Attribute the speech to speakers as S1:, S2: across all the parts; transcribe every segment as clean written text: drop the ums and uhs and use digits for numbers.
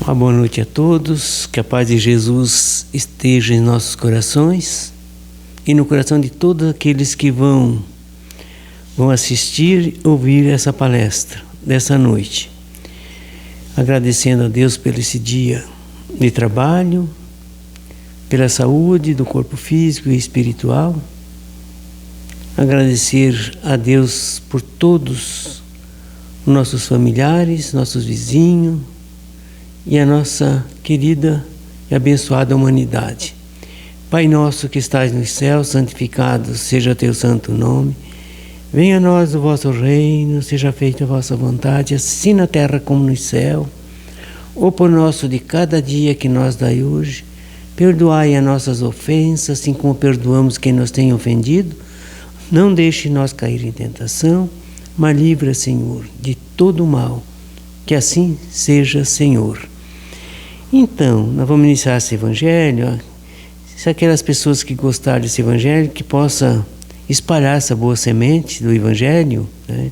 S1: Uma boa noite a todos, que a paz de Jesus esteja em nossos corações e no coração de todos aqueles que vão assistir, ouvir essa palestra dessa noite. Agradecendo a Deus por esse dia de trabalho, pela saúde do corpo físico e espiritual. Agradecer a Deus por todos os nossos familiares, nossos vizinhos, e a nossa querida e abençoada humanidade. Pai nosso que estás nos céus, santificado seja teu santo nome. Venha a nós o vosso reino, seja feita a vossa vontade, assim na terra como no céu. O pão nosso de cada dia que nos dai hoje, perdoai as nossas ofensas, assim como perdoamos quem nos tem ofendido. Não deixe nós cair em tentação, mas livra, Senhor, de todo o mal. Que assim seja, Senhor. Então, nós vamos iniciar esse evangelho. Se aquelas pessoas que gostaram desse evangelho, que possa espalhar essa boa semente do evangelho, né?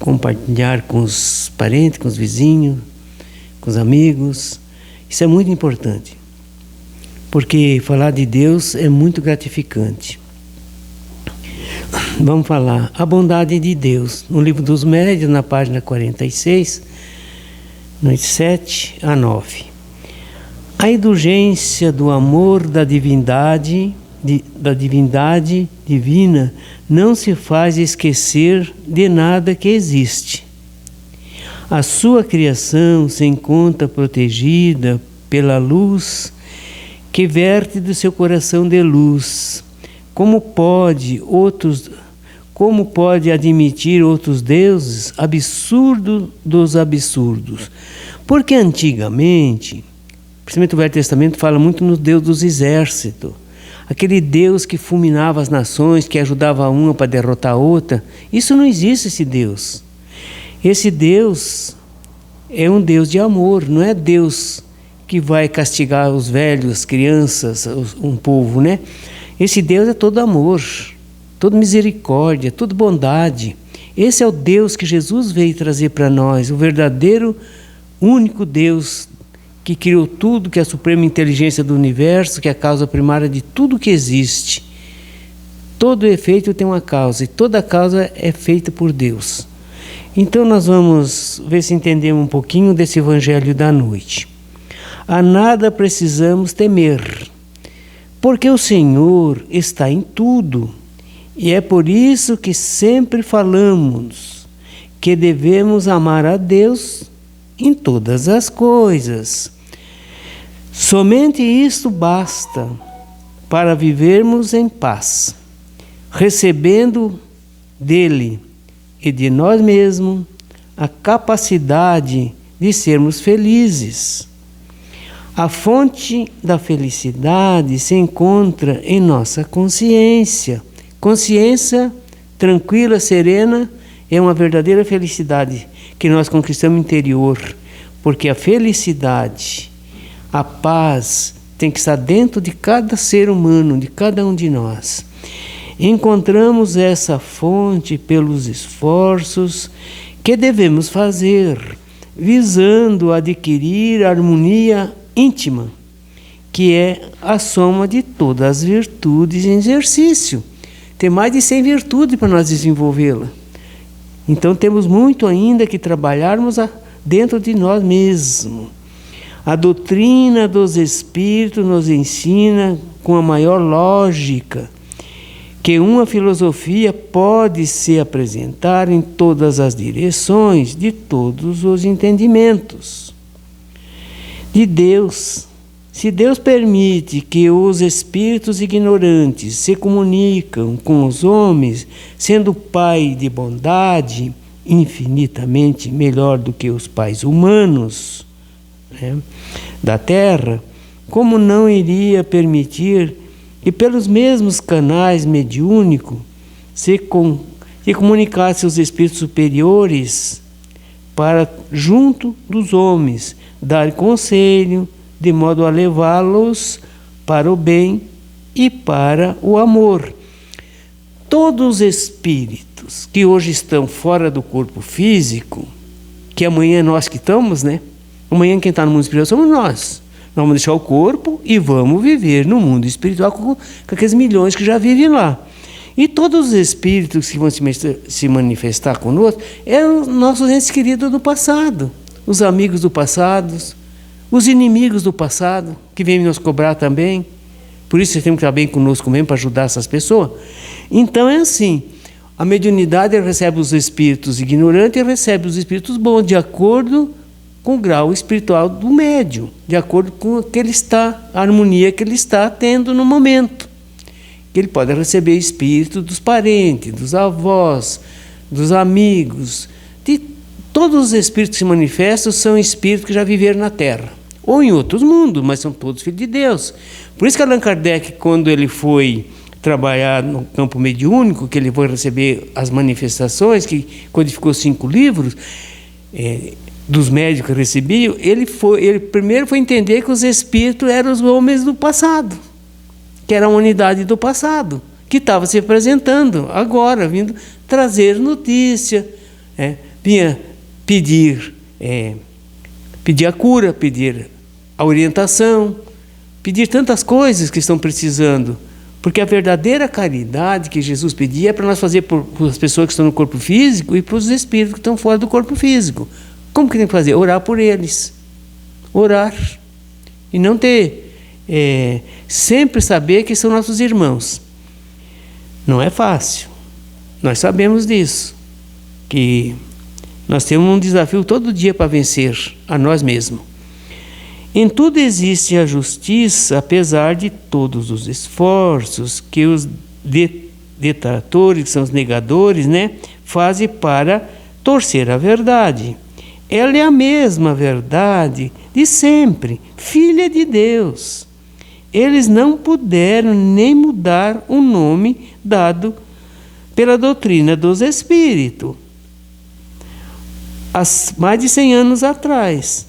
S1: Compartilhar com os parentes, com os vizinhos, com os amigos. Isso é muito importante, porque falar de Deus é muito gratificante. Vamos falar a bondade de Deus. No livro dos Médiuns, na página 46, no 7 a 9. A indulgência do amor da divindade divina não se faz esquecer de nada que existe. A sua criação se encontra protegida pela luz que verte do seu coração de luz. Como pode admitir outros deuses absurdos dos absurdos? Porque antigamente, principalmente o Velho Testamento fala muito no Deus dos exércitos, aquele Deus que fulminava as nações, que ajudava uma para derrotar a outra. Isso não existe, esse Deus. Esse Deus é um Deus de amor, não é Deus que vai castigar os velhos, as crianças, um povo, né? Esse Deus é todo amor, toda misericórdia, toda bondade. Esse é o Deus que Jesus veio trazer para nós, o verdadeiro, único Deus que criou tudo, que é a suprema inteligência do universo, que é a causa primária de tudo que existe. Todo efeito tem uma causa, e toda causa é feita por Deus. Então nós vamos ver se entendemos um pouquinho desse evangelho da noite. A nada precisamos temer, porque o Senhor está em tudo, e é por isso que sempre falamos que devemos amar a Deus em todas as coisas. Somente isto basta para vivermos em paz, recebendo dele e de nós mesmos a capacidade de sermos felizes. A fonte da felicidade se encontra em nossa consciência. Consciência tranquila, serena, é uma verdadeira felicidade que nós conquistamos interior, porque a felicidade, a paz, tem que estar dentro de cada ser humano, de cada um de nós. Encontramos essa fonte pelos esforços que devemos fazer, visando adquirir a harmonia íntima, que é a soma de todas as virtudes em exercício. Tem mais de 100 virtudes para nós desenvolvê-la. Então temos muito ainda que trabalharmos dentro de nós mesmos. A doutrina dos Espíritos nos ensina com a maior lógica que uma filosofia pode se apresentar em todas as direções de todos os entendimentos de Deus. Se Deus permite que os espíritos ignorantes se comunicam com os homens, sendo Pai de bondade, infinitamente melhor do que os pais humanos, né, da terra, como não iria permitir que pelos mesmos canais mediúnicos se comunicasse os espíritos superiores para, junto dos homens, dar conselho, de modo a levá-los para o bem e para o amor. Todos os espíritos que hoje estão fora do corpo físico, que amanhã nós que estamos, né? Amanhã quem está no mundo espiritual somos nós. Nós vamos deixar o corpo e vamos viver no mundo espiritual com aqueles milhões que já vivem lá. E todos os espíritos que vão se manifestar conosco são nossos entes queridos do passado, os amigos do passado, os inimigos do passado, que vêm nos cobrar também. Por isso, temos que estar bem conosco mesmo para ajudar essas pessoas. Então, é assim, a mediunidade recebe os espíritos ignorantes e recebe os espíritos bons, de acordo com o grau espiritual do médium, de acordo com a harmonia que ele está tendo no momento. Ele pode receber espírito dos parentes, dos avós, dos amigos, de todos os espíritos que se manifestam são espíritos que já viveram na Terra, ou em outros mundos, mas são todos filhos de Deus. Por isso que Allan Kardec, quando ele foi trabalhar no campo mediúnico, que ele foi receber as manifestações, que codificou 5 livros, dos médios que recebiam, ele primeiro foi entender que os espíritos eram os homens do passado, que era a unidade do passado, que estava se apresentando agora, vindo trazer notícia, vinha pedir a cura, pedir a orientação, pedir tantas coisas que estão precisando, porque a verdadeira caridade que Jesus pedia é para nós fazer por as pessoas que estão no corpo físico e para os espíritos que estão fora do corpo físico. Como que tem que fazer? Orar por eles. Orar. E não ter... sempre saber que são nossos irmãos. Não é fácil. Nós sabemos disso. Que nós temos um desafio todo dia para vencer a nós mesmos. Em tudo existe a justiça, apesar de todos os esforços que os detratores, que são os negadores, fazem para torcer a verdade. Ela é a mesma verdade de sempre, filha de Deus. Eles não puderam nem mudar o nome dado pela doutrina dos espíritos, há mais de 100 anos atrás,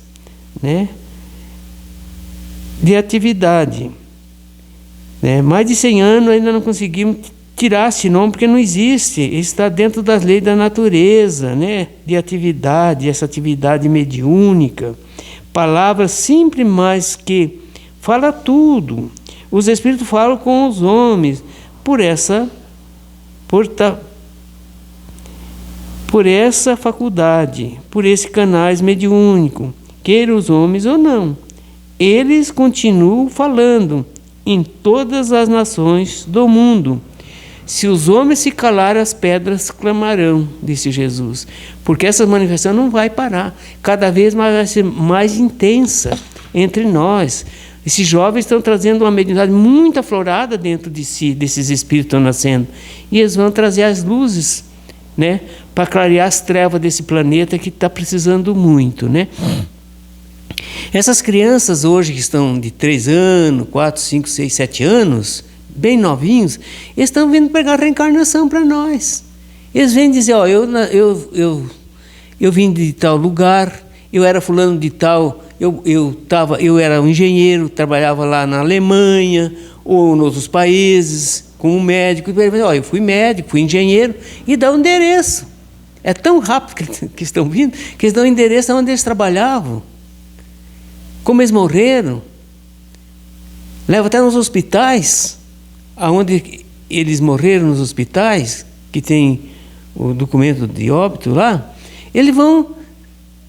S1: de atividade. Mais de 100 anos ainda não conseguimos tirar esse nome, porque não existe, está dentro das leis da natureza, de atividade, essa atividade mediúnica. Palavras sempre mais que fala tudo. Os espíritos falam com os homens por essa faculdade, por esse canais mediúnico, queira os homens ou não. Eles continuam falando em todas as nações do mundo. Se os homens se calarem, as pedras clamarão, disse Jesus. Porque essa manifestação não vai parar. Cada vez mais vai ser mais intensa entre nós. Esses jovens estão trazendo uma mediunidade muito aflorada dentro de si, desses espíritos que estão nascendo. E eles vão trazer as luzes, para clarear as trevas desse planeta que está precisando muito, Essas crianças hoje que estão de 3 anos, 4, 5, 6, 7 anos, bem novinhos, eles estão vindo pegar reencarnação para nós. Eles vêm dizer, eu vim de tal lugar, eu era fulano de tal, eu era um engenheiro, trabalhava lá na Alemanha ou em outros países como médico. Eu fui médico, fui engenheiro, e dá o endereço. É tão rápido que estão vindo, que eles dão o endereço onde eles trabalhavam. Como eles morreram. Leva até nos hospitais, aonde eles morreram nos hospitais, que tem o documento de óbito lá, eles vão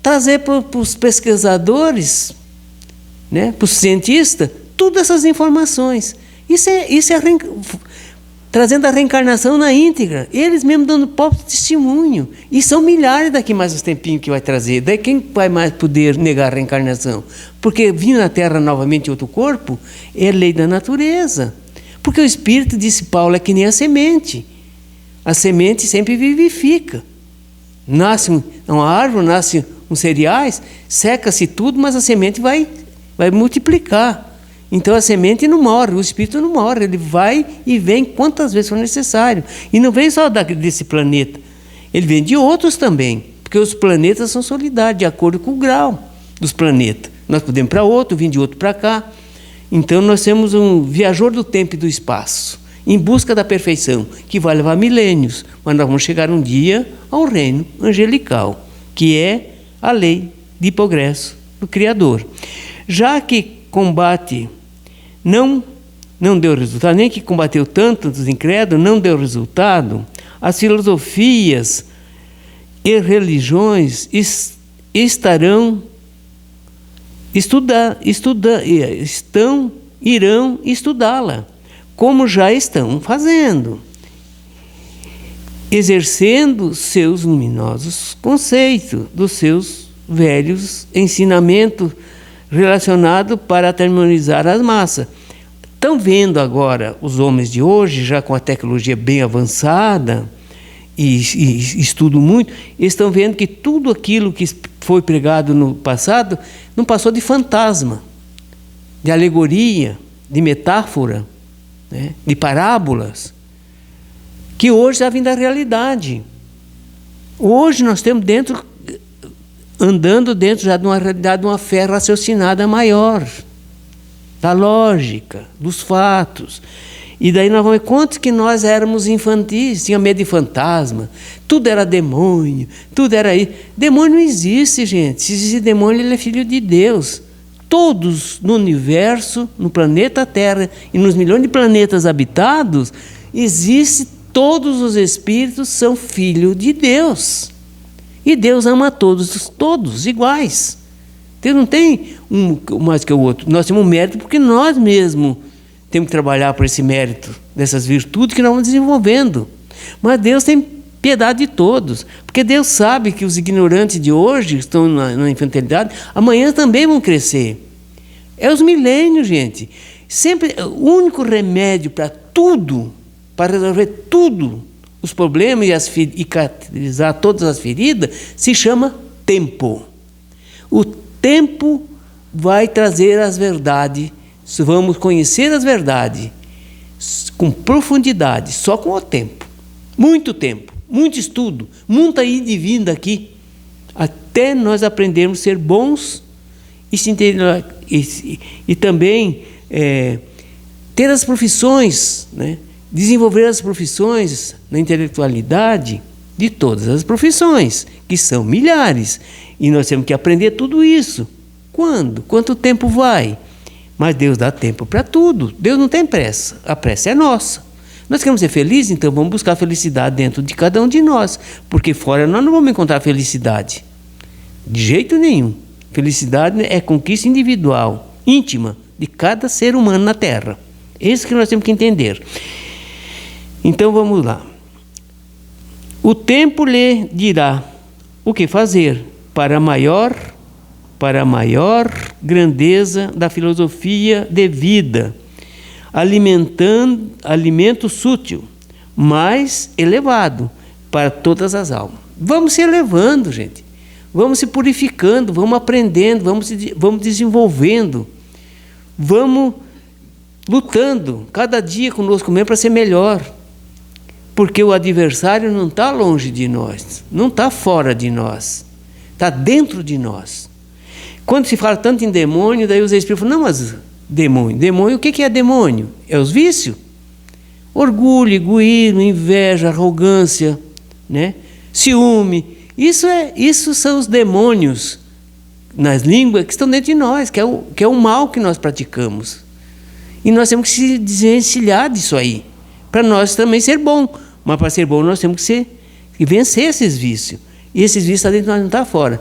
S1: trazer para os pesquisadores, para os cientistas, todas essas informações. Isso é trazendo a reencarnação na íntegra, eles mesmos dando próprio testemunho. E são milhares daqui mais uns tempinhos que vai trazer. Daí quem vai mais poder negar a reencarnação? Porque vir na Terra novamente em outro corpo é lei da natureza. Porque o Espírito, disse Paulo, é que nem a semente. A semente sempre vivifica. Nasce uma árvore, nasce uns cereais, seca-se tudo, mas a semente vai multiplicar. Então a semente não morre, o espírito não morre, ele vai e vem quantas vezes for necessário. E não vem só desse planeta, ele vem de outros também, porque os planetas são solidários, de acordo com o grau dos planetas. Nós podemos para outro, vir de outro para cá. Então nós temos um viajor do tempo e do espaço, em busca da perfeição, que vai levar milênios, mas nós vamos chegar um dia ao reino angelical, que é a lei de progresso do Criador. Já que combate não deu resultado, nem que combateu tanto dos incrédulos, não deu resultado, as filosofias e religiões irão estudá-la, como já estão fazendo, exercendo seus luminosos conceitos, dos seus velhos ensinamentos relacionados para harmonizar as massas. Estão vendo agora os homens de hoje, já com a tecnologia bem avançada, e estudam muito, estão vendo que tudo aquilo que foi pregado no passado não passou de fantasma, de alegoria, de metáfora, né, de parábolas, que hoje já vem da realidade. Hoje nós estamos andando dentro já de uma realidade, de uma fé raciocinada maior, da lógica, dos fatos. E daí nós vamos ver quantos que nós éramos infantis, tinha medo de fantasma, tudo era demônio, tudo era isso. Demônio não existe, gente. Se existe demônio, ele é filho de Deus. Todos no universo, no planeta Terra e nos milhões de planetas habitados, todos os espíritos são filhos de Deus. E Deus ama todos iguais. Deus não tem um mais que o outro. Nós temos um mérito porque nós mesmos temos que trabalhar por esse mérito, dessas virtudes que nós vamos desenvolvendo. Mas Deus tem piedade de todos, porque Deus sabe que os ignorantes de hoje, que estão na infantilidade, amanhã também vão crescer. É os milênios, gente. Sempre o único remédio para tudo, para resolver tudo, os problemas e cicatrizar todas as feridas, se chama tempo. O tempo vai trazer as verdades. Vamos conhecer as verdades com profundidade, só com o tempo, muito estudo, muita ida e vinda aqui, até nós aprendermos a ser bons e também ter as profissões, né? Desenvolver as profissões na intelectualidade de todas as profissões, que são milhares, e nós temos que aprender tudo isso. Quando? Quanto tempo vai? Mas Deus dá tempo para tudo. Deus não tem pressa. A pressa é nossa. Nós queremos ser felizes, então vamos buscar felicidade dentro de cada um de nós. Porque fora nós não vamos encontrar felicidade. De jeito nenhum. Felicidade é conquista individual, íntima, de cada ser humano na Terra. Isso que nós temos que entender. Então vamos lá. O tempo lhe dirá o que fazer para a maior grandeza da filosofia de vida, alimento sutil, mais elevado para todas as almas. Vamos se elevando, gente. Vamos se purificando, vamos aprendendo, vamos desenvolvendo, vamos lutando cada dia conosco mesmo para ser melhor. Porque o adversário não está longe de nós, não está fora de nós, está dentro de nós. Quando se fala tanto em demônio, daí os espíritos falam, não, mas demônio, o que é demônio? É os vícios? Orgulho, egoísmo, inveja, arrogância, né? Ciúme. Isso são os demônios nas línguas que estão dentro de nós, que é o mal que nós praticamos. E nós temos que se desvencilhar disso aí, para nós também ser bom. Mas para ser bom nós temos que vencer esses vícios. E esses vícios estão dentro de nós, não estão fora.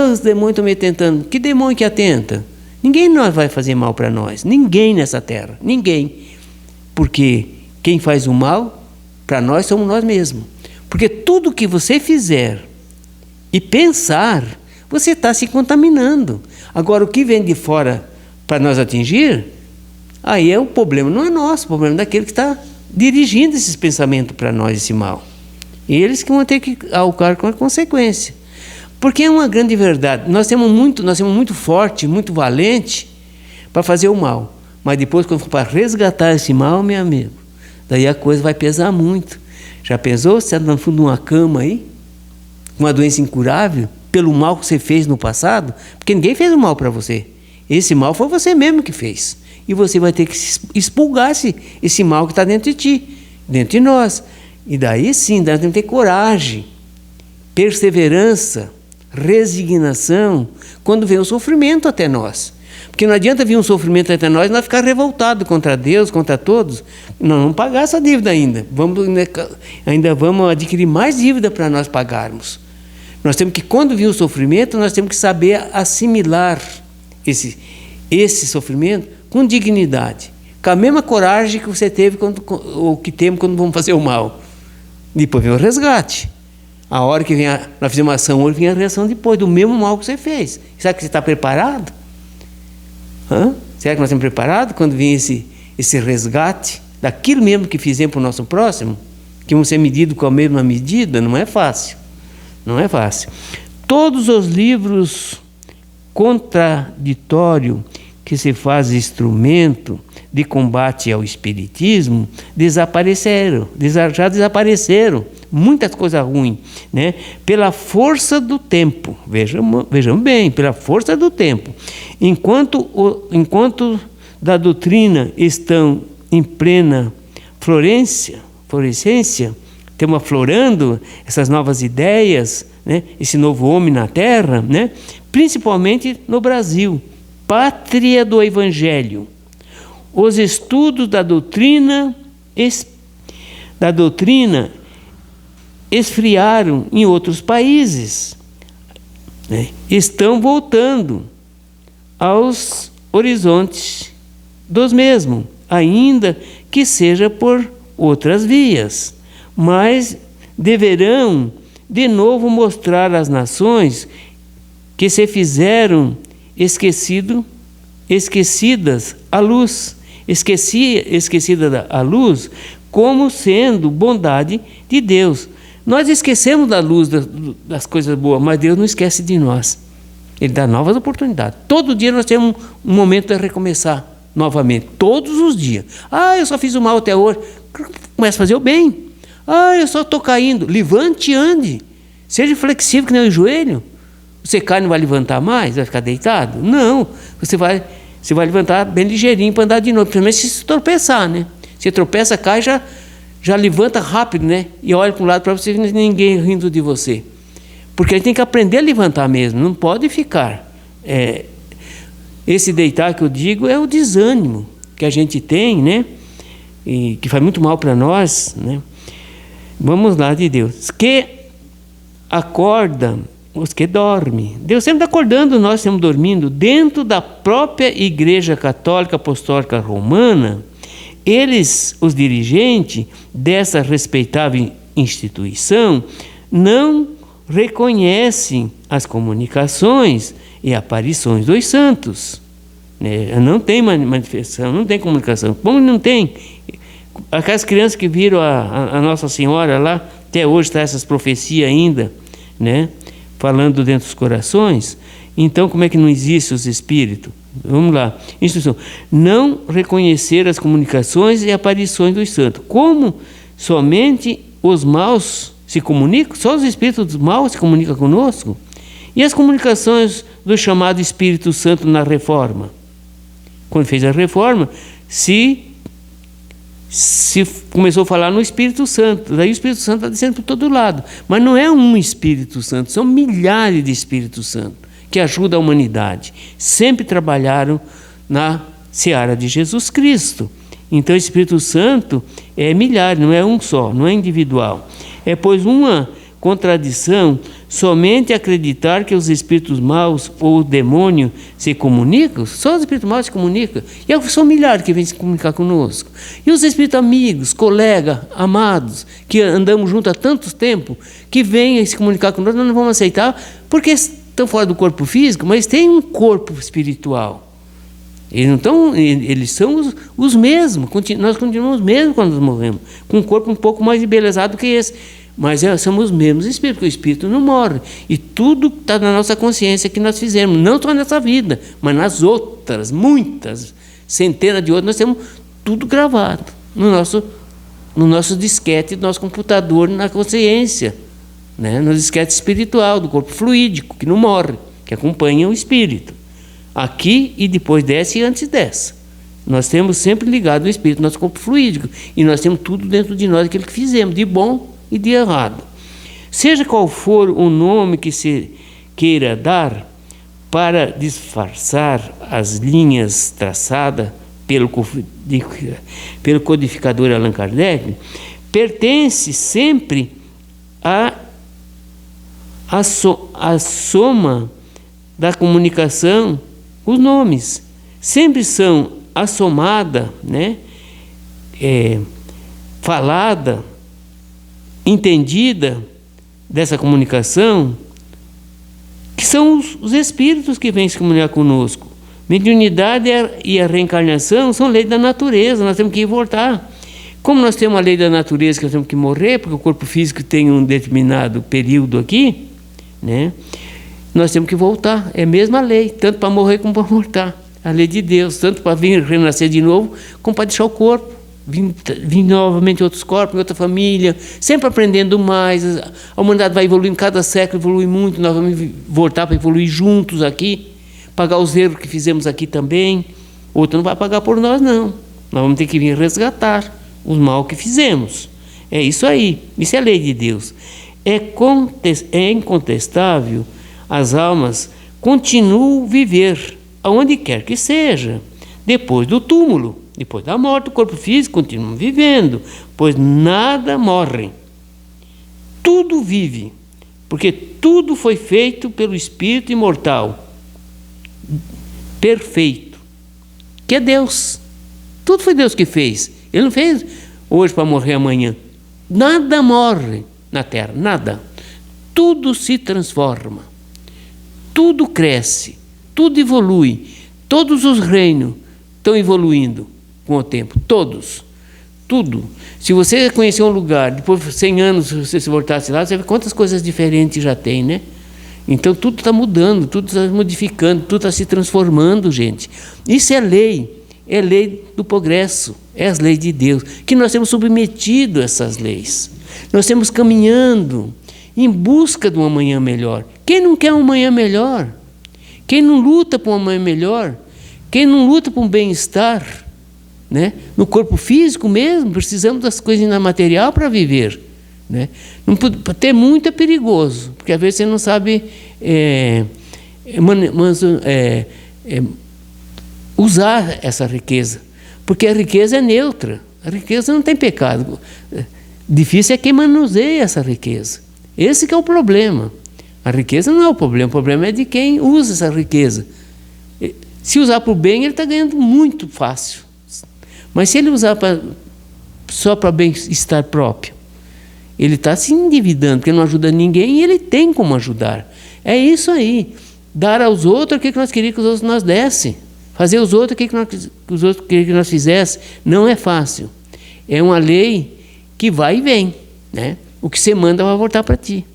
S1: Os demônios estão me tentando. Que demônio que atenta? Ninguém vai fazer mal para nós. Ninguém nessa terra. Ninguém. Porque quem faz o mal para nós somos nós mesmos. Porque tudo que você fizer e pensar, você está se contaminando. Agora, o que vem de fora para nós atingir, aí o problema não é nosso, o problema é daquele que está dirigindo esses pensamentos para nós, esse mal. Eles que vão ter que arcar com a consequência. Porque é uma grande verdade. Nós temos muito forte, muito valente para fazer o mal. Mas depois, quando for para resgatar esse mal, meu amigo, daí a coisa vai pesar muito. Já pensou? Você está no fundo de uma cama aí, com uma doença incurável, pelo mal que você fez no passado? Porque ninguém fez o mal para você. Esse mal foi você mesmo que fez. E você vai ter que expurgar esse mal que está dentro de ti, dentro de nós. E daí sim, nós temos que ter coragem, perseverança, resignação quando vem o sofrimento até nós. Porque não adianta vir um sofrimento até nós e nós ficar revoltados contra Deus, contra todos. Nós vamos pagar essa dívida ainda. Ainda vamos adquirir mais dívida para nós pagarmos. Nós temos que, quando vir o sofrimento, nós temos que saber assimilar esse sofrimento com dignidade. Com a mesma coragem que você teve ou que temos quando vamos fazer o mal. Depois vem o resgate. A hora que nós fizemos uma ação, hoje vem a reação depois do mesmo mal que você fez. Será que você está preparado? Será que nós estamos preparados quando vem esse resgate daquilo mesmo que fizemos para o nosso próximo? Que vão ser medidos com a mesma medida? Não é fácil. Não é fácil. Todos os livros contraditórios que se faz instrumento de combate ao espiritismo já desapareceram. Muitas coisas ruins, né? Pela força do tempo. Vejam bem, pela força do tempo. Enquanto da doutrina estão em plena florescência, estamos aflorando essas novas ideias, né? Esse novo homem na Terra, né? Principalmente no Brasil, pátria do Evangelho. Os estudos da doutrina esfriaram em outros países, né? Estão voltando aos horizontes dos mesmos, ainda que seja por outras vias, mas deverão de novo mostrar às nações que se fizeram esquecidas a luz, esquecida a luz como sendo bondade de Deus. Nós esquecemos da luz das coisas boas, mas Deus não esquece de nós. Ele dá novas oportunidades. Todo dia nós temos um momento de recomeçar novamente, todos os dias. Eu só fiz o mal até hoje. Começa a fazer o bem. Eu só estou caindo. Levante e ande. Seja flexível que nem o joelho. Você cai e não vai levantar mais? Vai ficar deitado? Não. Você vai levantar bem ligeirinho para andar de novo. Principalmente se tropeçar, né? Você tropeça, cai, já levanta rápido, né? E olha para um lado para você, ninguém rindo de você. Porque a gente tem que aprender a levantar mesmo. Não pode ficar. Esse deitar que eu digo é o desânimo que a gente tem, né? E que faz muito mal para nós, né? Vamos lá, de Deus. Que acorda os que dormem. Deus sempre está acordando, nós estamos dormindo. Dentro da própria Igreja Católica Apostólica Romana, eles, os dirigentes dessa respeitável instituição, não reconhecem as comunicações e aparições dos santos. Não tem manifestação, não tem comunicação. Como não tem? Aquelas crianças que viram a Nossa Senhora lá, até hoje está essas profecias ainda, né? Falando dentro dos corações. Então, como é que não existe os espíritos? Vamos lá. Instrução. Não reconhecer as comunicações e aparições dos santos. Como somente os maus se comunicam? Só os espíritos maus se comunicam conosco? E as comunicações do chamado Espírito Santo na Reforma? Quando fez a Reforma, se começou a falar no Espírito Santo. Daí o Espírito Santo está descendo por todo lado. Mas não é um Espírito Santo, são milhares de Espíritos Santos que ajudam a humanidade. Sempre trabalharam na seara de Jesus Cristo. Então o Espírito Santo é milhares, não é um só, não é individual. É, pois, uma contradição somente acreditar que os espíritos maus ou o demônio se comunicam. Só os espíritos maus se comunicam. E são milhares que vêm se comunicar conosco. E os espíritos amigos, colegas, amados, que andamos juntos há tanto tempo, que vêm se comunicar conosco, nós não vamos aceitar, porque estão fora do corpo físico, mas têm um corpo espiritual. Eles são os mesmos. Nós continuamos os mesmos quando nós morremos, com um corpo um pouco mais embelezado que esse. Mas somos os mesmos espíritos, porque o espírito não morre. E tudo está na nossa consciência que nós fizemos, não só nessa vida, mas nas outras, muitas, centenas de outras, nós temos tudo gravado no nosso disquete, do nosso computador, na consciência, né? No disquete espiritual, do corpo fluídico, que não morre, que acompanha o espírito. Aqui e depois dessa e antes dessa. Nós temos sempre ligado o espírito, nosso corpo fluídico, e nós temos tudo dentro de nós, aquilo que fizemos, de bom e de errado. Seja qual for o nome que queira dar para disfarçar as linhas traçadas pelo codificador Allan Kardec, pertence sempre à soma da comunicação. Os nomes sempre são a somada, né? Falada, entendida dessa comunicação, que são os espíritos que vêm se comunicar conosco. Mediunidade e a reencarnação são leis da natureza, nós temos que ir voltar. Como nós temos a lei da natureza que nós temos que morrer, porque o corpo físico tem um determinado período aqui, né? Nós temos que voltar, é a mesma lei, tanto para morrer como para voltar. A lei de Deus, tanto para vir renascer de novo, como para deixar o corpo, vir novamente em outros corpos, em outra família, sempre aprendendo mais. A humanidade vai evoluindo, cada século evolui muito, nós vamos voltar para evoluir juntos aqui, pagar os erros que fizemos aqui também. Outro não vai pagar por nós, não. Nós vamos ter que vir resgatar os mal que fizemos. É isso aí, isso é a lei de Deus. É incontestável, as almas continuam a viver, aonde quer que seja, depois do túmulo, depois da morte, o corpo físico continua vivendo, pois nada morre. Tudo vive, porque tudo foi feito pelo Espírito imortal, perfeito, que é Deus. Tudo foi Deus que fez. Ele não fez hoje para morrer amanhã. Nada morre na Terra, nada. Tudo se transforma, tudo cresce, tudo evolui. Todos os reinos estão evoluindo com o tempo, todos, tudo. Se você conhecer um lugar, depois de 100 anos, se você se voltasse lá, você vê quantas coisas diferentes já tem, né? Então tudo está mudando, tudo está modificando, tudo está se transformando, gente. Isso é lei do progresso, é as leis de Deus, que nós temos submetido a essas leis. Nós estamos caminhando em busca de um amanhã melhor. Quem não quer um amanhã melhor? Quem não luta por um amanhã melhor? Quem não luta por um bem-estar, né? No corpo físico mesmo, precisamos das coisas na material para viver, né? Não ter muito é perigoso, porque às vezes você não sabe usar essa riqueza, porque a riqueza é neutra, a riqueza não tem pecado. Difícil é quem manuseia essa riqueza. Esse que é o problema. A riqueza não é o problema é de quem usa essa riqueza. Se usar para o bem, ele está ganhando muito fácil. Mas se ele usar só para bem-estar próprio, ele está se endividando, porque não ajuda ninguém e ele tem como ajudar. É isso aí. Dar aos outros o que nós queríamos que os outros nos dessem. Fazer aos outros o que os outros queriam que nós fizéssemos. Não é fácil. É uma lei que vai e vem, né? O que você manda vai voltar para ti.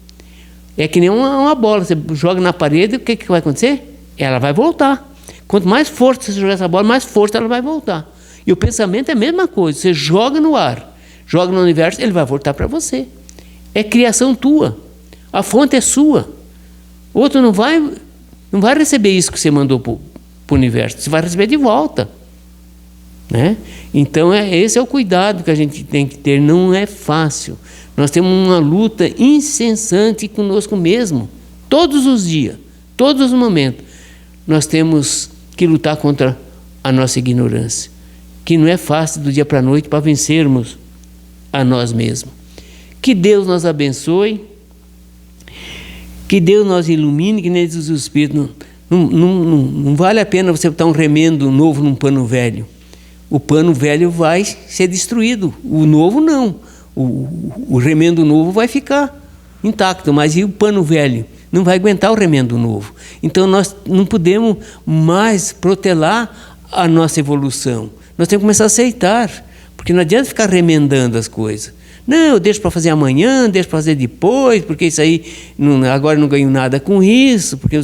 S1: É que nem uma bola. Você joga na parede, o que vai acontecer? Ela vai voltar. Quanto mais força você jogar essa bola, mais força ela vai voltar. E o pensamento é a mesma coisa. Você joga no ar, joga no universo, ele vai voltar para você. É criação tua. A fonte é sua. O outro não vai receber isso que você mandou para o universo. Você vai receber de volta, né? Então, esse é o cuidado que a gente tem que ter. Não é fácil. Nós temos uma luta incessante conosco mesmo. Todos os dias, todos os momentos. Nós temos que lutar contra a nossa ignorância, que não é fácil do dia para a noite para vencermos a nós mesmos. Que Deus nos abençoe, que Deus nos ilumine, que nem diz o Espírito. Não vale a pena você botar um remendo novo num pano velho. O pano velho vai ser destruído, o novo não. O remendo novo vai ficar intacto, mas e o pano velho? Não vai aguentar o remendo novo. Então nós não podemos mais protelar a nossa evolução. Nós temos que começar a aceitar, porque não adianta ficar remendando as coisas. Não, eu deixo para fazer amanhã, deixo para fazer depois, porque isso aí, agora não ganho nada com isso, porque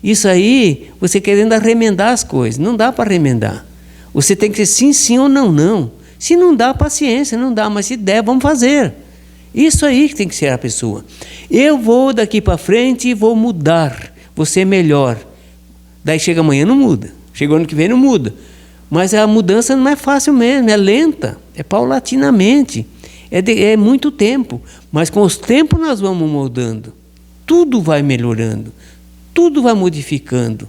S1: isso aí, você querendo remendar as coisas. Não dá para remendar. Você tem que ser sim ou não, não. Se não dá, paciência, não dá, mas se der, vamos fazer. Isso aí que tem que ser a pessoa. Eu vou daqui para frente e vou mudar, vou ser melhor. Daí chega amanhã, não muda. Chega ano que vem, não muda. Mas a mudança não é fácil mesmo, é lenta, é paulatinamente. É muito tempo, mas com os tempos nós vamos mudando. Tudo vai melhorando, tudo vai modificando,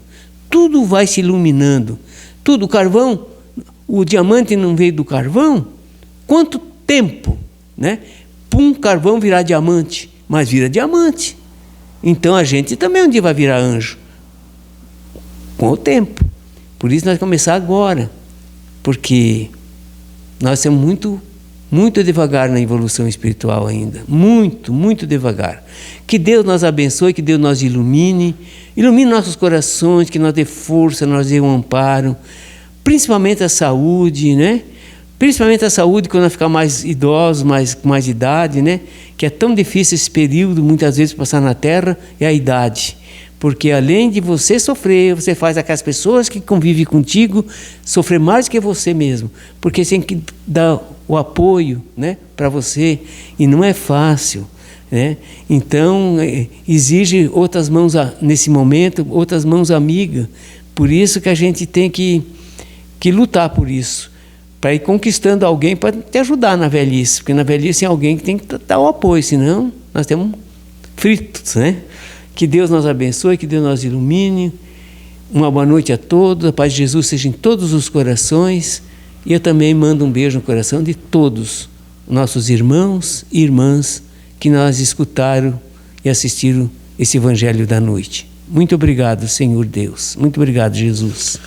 S1: tudo vai se iluminando. Tudo, o carvão, o diamante não veio do carvão? Quanto tempo, né? Pum, carvão virar diamante, mas vira diamante. Então a gente também um dia vai virar anjo, com o tempo. Por isso nós vamos começar agora, porque nós estamos muito devagar na evolução espiritual ainda, muito devagar. Que Deus nos abençoe, que Deus nos ilumine nossos corações, que nos dê força, nos dê um amparo, principalmente a saúde, né? Principalmente a saúde quando nós ficar mais idosos, com mais idade, né? Que é tão difícil esse período, muitas vezes, passar na Terra, é a idade. Porque além de você sofrer, você faz aquelas pessoas que convivem contigo sofrer mais que você mesmo. Porque você tem que dar o apoio, né, para você, e não é fácil, né? Então, exige outras mãos, nesse momento, outras mãos amigas. Por isso que a gente tem que lutar por isso, para ir conquistando alguém para te ajudar na velhice, porque na velhice é alguém que tem que dar o apoio, senão nós temos fritos, né? Que Deus nos abençoe, que Deus nos ilumine. Uma boa noite a todos, a paz de Jesus seja em todos os corações, e eu também mando um beijo no coração de todos nossos irmãos e irmãs que nós escutaram e assistiram esse Evangelho da noite. Muito obrigado, Senhor Deus. Muito obrigado, Jesus.